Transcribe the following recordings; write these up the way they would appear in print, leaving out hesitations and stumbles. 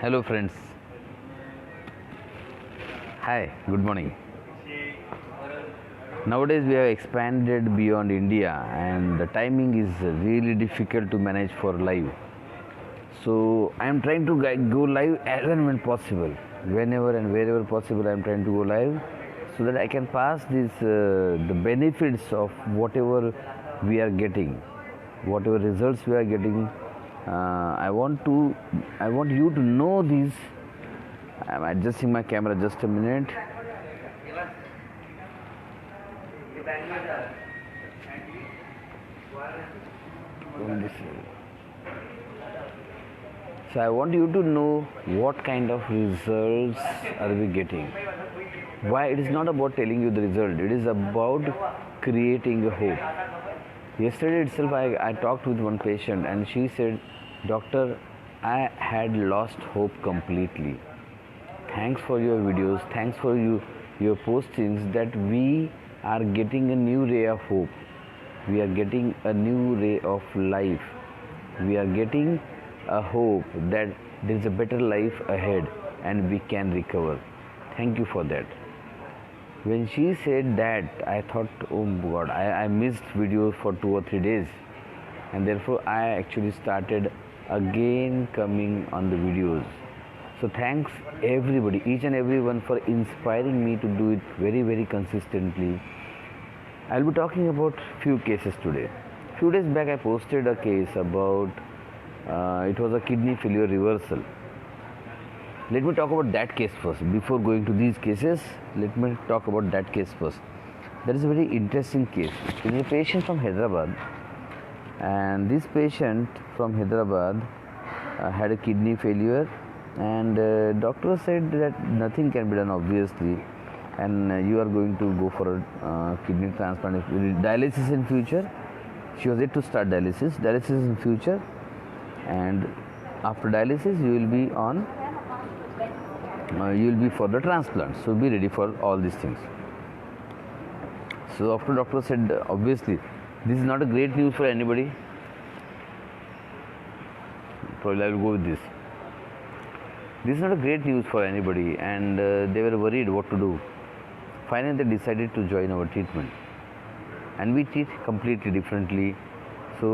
Hello friends. Hi, good morning. Nowadays we have expanded beyond India and the timing is really difficult to manage for live. So I am trying to go live as and when possible. Whenever and wherever possible I am trying to go live so that I can pass the benefits of whatever we are getting, whatever results we are getting. I want you to know these. I'm adjusting my camera just a minute. So I want you to know what kind of results are we getting. Why? It is not about telling you the result. It is about creating a hope. Yesterday itself I talked with one patient and she said, "Doctor, I had lost hope completely. Thanks for your videos, thanks for your postings that we are getting a new ray of hope. We are getting a new ray of life. We are getting a hope that there is a better life ahead and we can recover. Thank you for that." When she said that, I thought, oh God, I missed videos for 2 or 3 days, and therefore I actually started again coming on the videos. So thanks everybody, each and everyone, for inspiring me to do it very, very consistently. I'll be talking about few cases today. Few days back I posted a case about, it was a kidney failure reversal. Let me talk about that case first. Before going to these cases, let me talk about that case first. That is a very interesting case. It is a patient from Hyderabad, and this patient from Hyderabad had a kidney failure, and doctor said that nothing can be done, obviously, and you are going to go for a kidney transplant, dialysis in future. She was yet to start dialysis in future, and after dialysis you will be on you will be for the transplant, so be ready for all these things. So after doctor said, obviously this is not a great news for anybody, probably I will go with this. This is not a great news for anybody, and they were worried what to do. Finally they decided to join our treatment, and we treat completely differently. So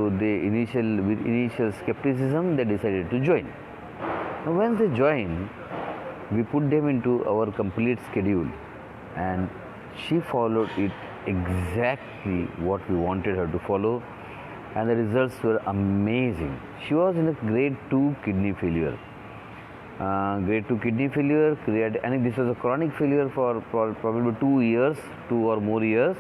with initial skepticism they decided to join. Now once they join, we put them into our complete schedule, and she followed it exactly what we wanted her to follow, and the results were amazing. She was in a grade 2 kidney failure. Grade 2 kidney failure, I think this was a chronic failure for probably 2 or more years,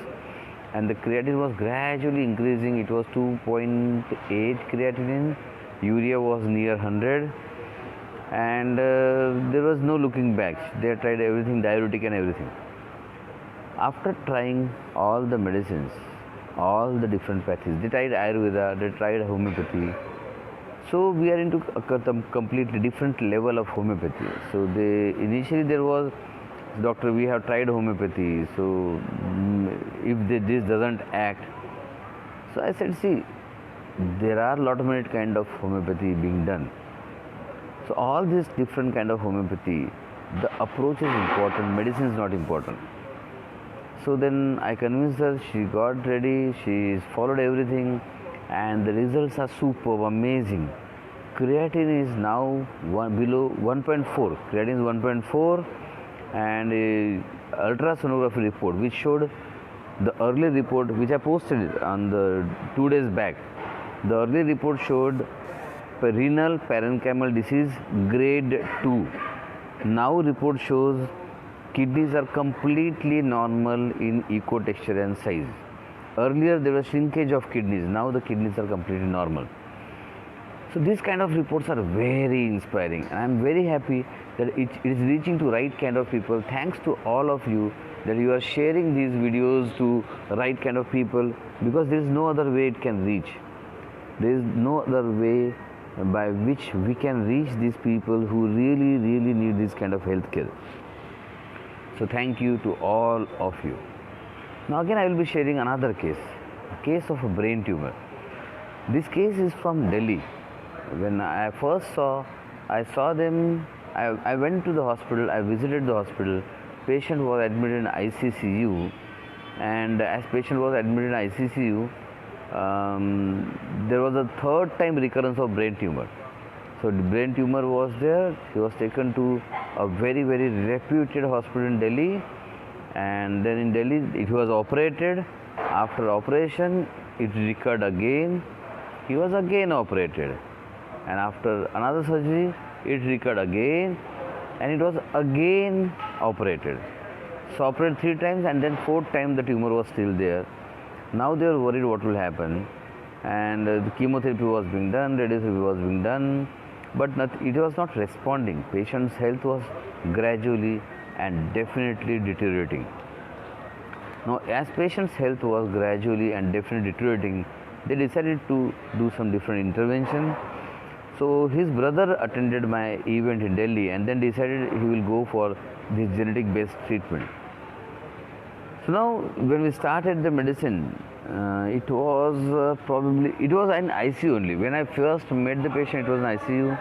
and the creatinine was gradually increasing. It was 2.8 creatinine, urea was near 100, and there was no looking back. They tried everything, diuretic and everything. After trying all the medicines, all the different patches, they tried Ayurveda, they tried homeopathy. So we are into a completely different level of homeopathy. So initially there was, "Doctor, we have tried homeopathy, so if this doesn't act." So I said, see, there are a lot of many kind of homeopathy being done. So all these different kind of homeopathy, the approach is important, medicine is not important. So then I convinced her, she got ready, she followed everything, and the results are superb, amazing. Creatinine is now below 1.4. Creatinine is 1.4, and ultrasonography report, which showed the early report, which I posted on the 2 days back. The early report showed renal parenchymal disease grade 2. Now report shows kidneys are completely normal in echo texture and size. Earlier there was shrinkage of kidneys, now the kidneys are completely normal. So these kind of reports are very inspiring, and I am very happy that it is reaching to right kind of people. Thanks to all of you that you are sharing these videos to right kind of people, because there is no other way it can reach. There is no other way by which we can reach these people who really, really need this kind of health care. So thank you to all of you. Now again I will be sharing another case, a case of a brain tumor. This case is from Delhi. When I first saw I saw them. I went to the hospital. I visited the hospital. Patient was admitted in ICCU, and as patient was admitted in ICCU, there was a third time recurrence of brain tumor. So the brain tumor was there. He was taken to a very reputed hospital in Delhi, and then in Delhi it was operated. After operation, it recurred again. He was again operated, and after another surgery, it recurred again, and it was again operated. So operated 3 times, and then 4th time the tumor was still there. Now they were worried what will happen, and the chemotherapy was being done, radiotherapy was being done, but it was not responding. Patient's health was gradually and definitely deteriorating. Now, as patient's health was gradually and definitely deteriorating, they decided to do some different intervention. So his brother attended my event in Delhi and then decided he will go for this genetic based treatment. So now when we started the medicine, it was an ICU only. When I first met the patient, it was an ICU.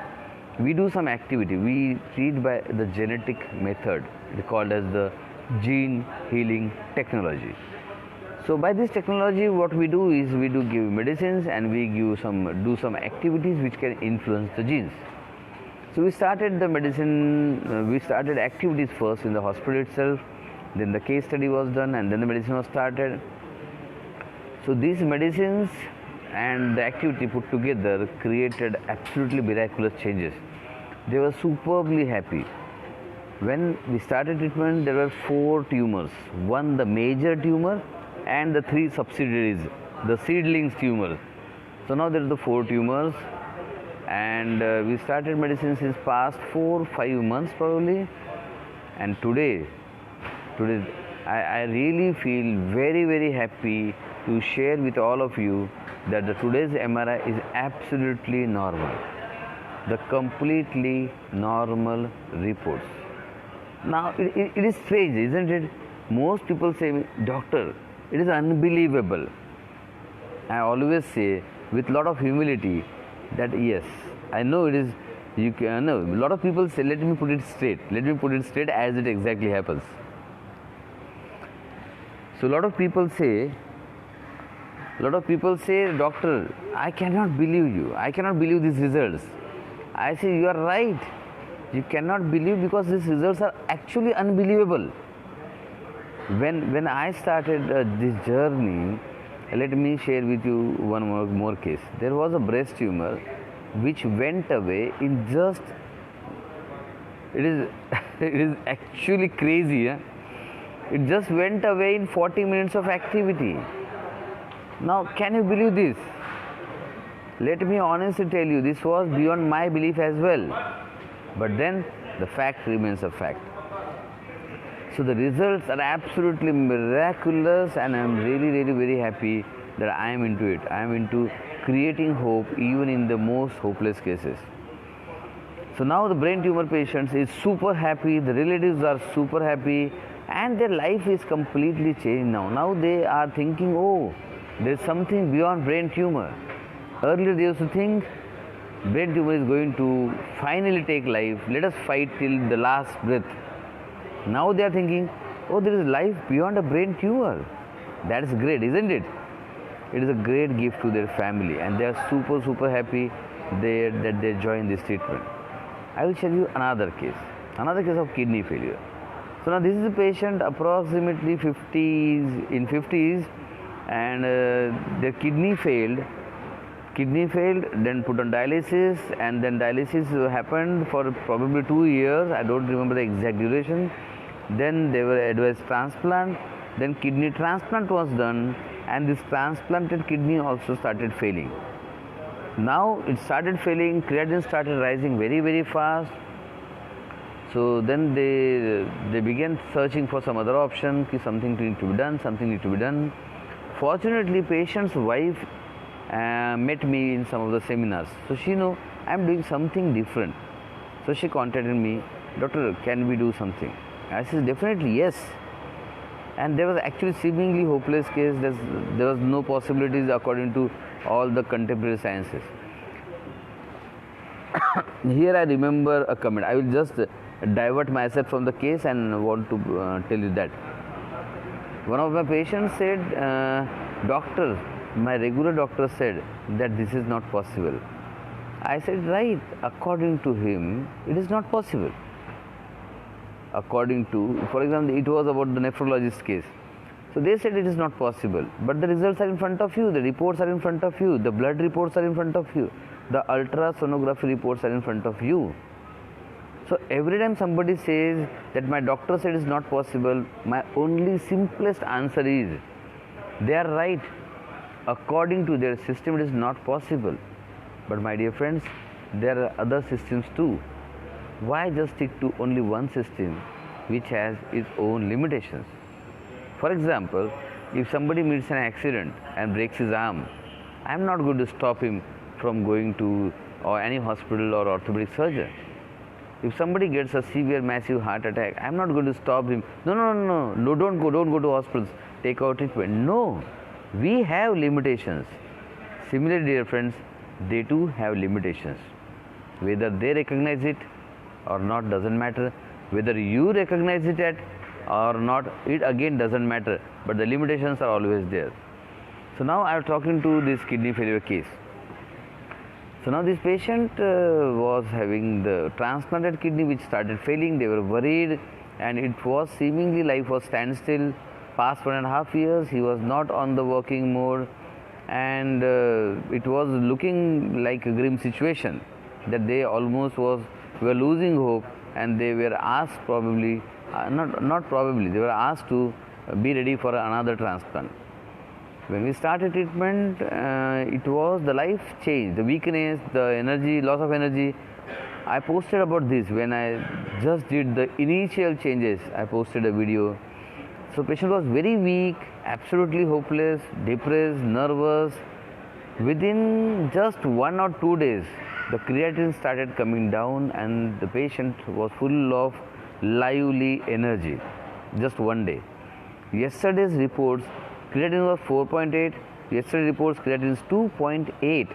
We do some activity. We treat by the genetic method. It's called as the gene healing technology. So by this technology, what we do is we do give medicines and we do some activities which can influence the genes. So we started the medicine. We started activities first in the hospital itself. Then the case study was done, and then the medicine was started. So these medicines and the activity put together created absolutely miraculous changes. They were superbly happy. When we started treatment, there were 4 tumors. One, the major tumor, and the 3 subsidiaries, the seedlings tumors. So now there are the 4 tumors, and we started medicine since past 4-5 months probably. And today I really feel very happy to share with all of you that the today's MRI is absolutely normal. The completely normal reports. Now it is strange, isn't it? Most people say, doctor, it is unbelievable. I always say with lot of humility that yes, I know it is. You can know. A lot of people say, let me put it straight. Let me put it straight as it exactly happens. So a lot of people say, doctor, I cannot believe you. I cannot believe these results. I say, you are right. You cannot believe because these results are actually unbelievable. When I started this journey, let me share with you one more case. There was a breast tumor which went away in just, it is actually crazy. It just went away in 40 minutes of activity. Now, can you believe this? Let me honestly tell you, this was beyond my belief as well. But then, the fact remains a fact. So the results are absolutely miraculous, and I am really very happy that I am into it. I am into creating hope even in the most hopeless cases. So now the brain tumor patients is super happy, the relatives are super happy, and their life is completely changed now. Now they are thinking, oh, there is something beyond brain tumor. Earlier they used to think brain tumor is going to finally take life. Let us fight till the last breath. Now they are thinking, oh, there is life beyond a brain tumor. That is great, isn't it? It is a great gift to their family, and they are super happy that they join this treatment. I will show you another case of kidney failure. So now this is a patient approximately 50s, and their kidney failed, then put on dialysis, and then dialysis happened for probably 2 years. I don't remember the exact duration. Then they were advised transplant. Then kidney transplant was done, and this transplanted kidney also started failing. Now it started failing, creatinine started rising very fast. So then they began searching for some other option, something need to be done. Fortunately, patient's wife met me in some of the seminars. So she knew I am doing something different. So she contacted me, doctor, can we do something? I said, definitely yes. And there was actually seemingly hopeless case. There was no possibilities according to all the contemporary sciences. Here I remember a comment. I will just divert myself from the case and want to tell you that. One of my patients said, doctor, my regular doctor said that this is not possible. I said, right, according to him, it is not possible. According to, for example, it was about the nephrologist case. So they said it is not possible, but the results are in front of you, the reports are in front of you, the blood reports are in front of you, the ultrasonography reports are in front of you. So every time somebody says that my doctor said it is not possible, my only simplest answer is, they are right. According to their system, it is not possible. But my dear friends, there are other systems too. Why just stick to only one system which has its own limitations? For example, if somebody meets an accident and breaks his arm, I am not going to stop him from going to any hospital or orthopedic surgeon. If somebody gets a severe massive heart attack, I am not going to stop him. No, don't go to hospitals, take out treatment. No, we have limitations. Similarly, dear friends, they too have limitations. Whether they recognize it or not doesn't matter. Whether you recognize it or not, it again doesn't matter. But the limitations are always there. So now I am talking to this kidney failure case. So now this patient was having the transplanted kidney which started failing. They were worried and it was seemingly life was standstill. Past 1.5 years, he was not on the working mode and it was looking like a grim situation that they almost were losing hope and they were asked probably, not probably, they were asked to be ready for another transplant. When we started treatment, it was the life change, the weakness, the energy, loss of energy. I posted about this when I just did the initial changes. I posted a video. So patient was very weak, absolutely hopeless, depressed, nervous. Within just 1 or 2 days, the creatinine started coming down and the patient was full of lively energy. Just one day. Yesterday's reports, creatinine was 4.8. Yesterday reports creatinine is 2.8.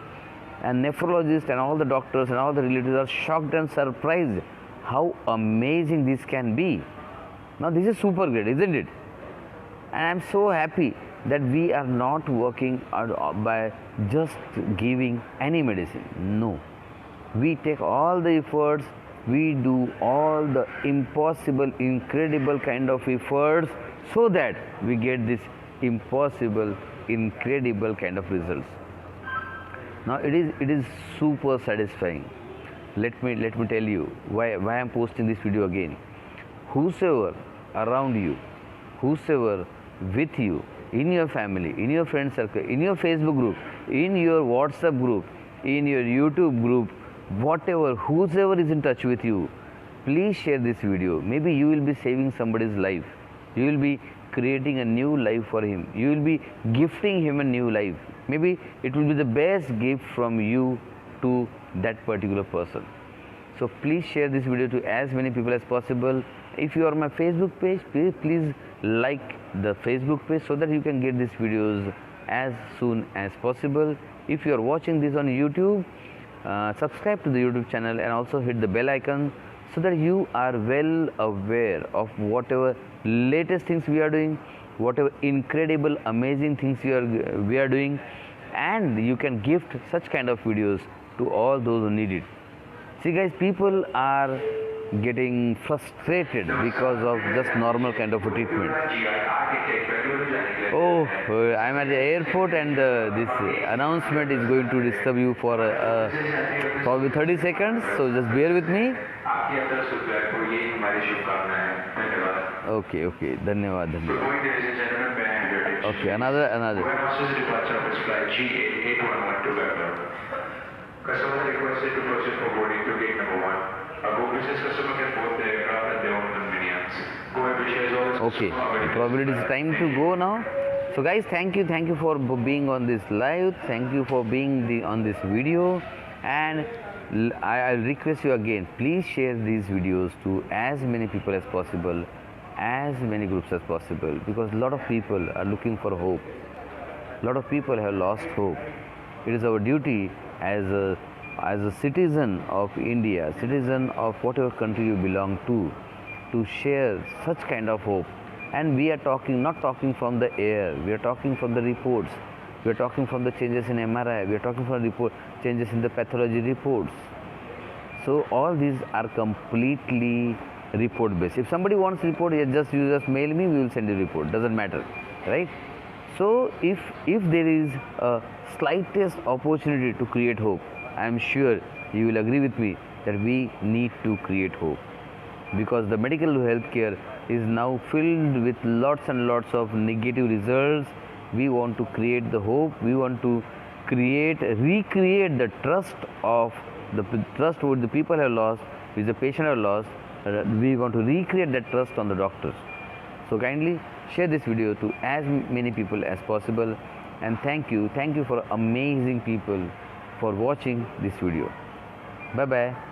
And nephrologists and all the doctors and all the relatives are shocked and surprised how amazing this can be. Now this is super great, isn't it? And I am so happy that we are not working by just giving any medicine. No. We take all the efforts, we do all the impossible, incredible kind of efforts so that we get this impossible, incredible kind of results. Now it is super satisfying. Let me tell you why I am posting this video again. Whosoever around you, whosoever with you, in your family, in your friend circle, in your Facebook group, in your WhatsApp group, in your YouTube group, whatever, whosoever is in touch with you, please share this video. Maybe you will be saving somebody's life. You will be creating a new life for him. You will be gifting him a new life. Maybe it will be the best gift from you to that particular person. So please share this video to as many people as possible. If you are on my Facebook page, please like the Facebook page so that you can get these videos as soon as possible. If you are watching this on YouTube, subscribe to the YouTube channel and also hit the bell icon so that you are well aware of whatever latest things we are doing, whatever incredible, amazing things we are doing, and you can gift such kind of videos to all those who need it. See guys, people are getting frustrated because of just normal kind of a treatment. Oh, I'm at the airport and this announcement is going to disturb you for probably 30 seconds, so just bear with me. Okay, धन्यवाद. Okay, another. Customers are requested to proceed for boarding to gate number 1. A Go business customer can board the aircraft at their own convenience. Go appreciates all its Okay, probably it is time to go now. So guys, thank you for being on this live. Thank you for being on this video, and I request you again, please share these videos to as many people as possible, as many groups as possible, because a lot of people are looking for hope. A lot of people have lost hope. It is our duty as as a citizen of India, citizen of whatever country you belong to share such kind of hope. And we are talking, not talking from the air, we are talking from the reports, we are talking from the changes in MRI, we are talking from the changes in the pathology reports. So all these are completely report based. If somebody wants report, you just mail me, we will send you report, doesn't matter, right? So if there is a slightest opportunity to create hope, I am sure you will agree with me that we need to create hope, because the medical healthcare is now filled with lots and lots of negative results. We want to create the hope, we want to recreate the trust what the people have lost, which the patient have lost. We want to recreate that trust on the doctors. So kindly share this video to as many people as possible, and thank you for amazing people for watching this video. Bye bye.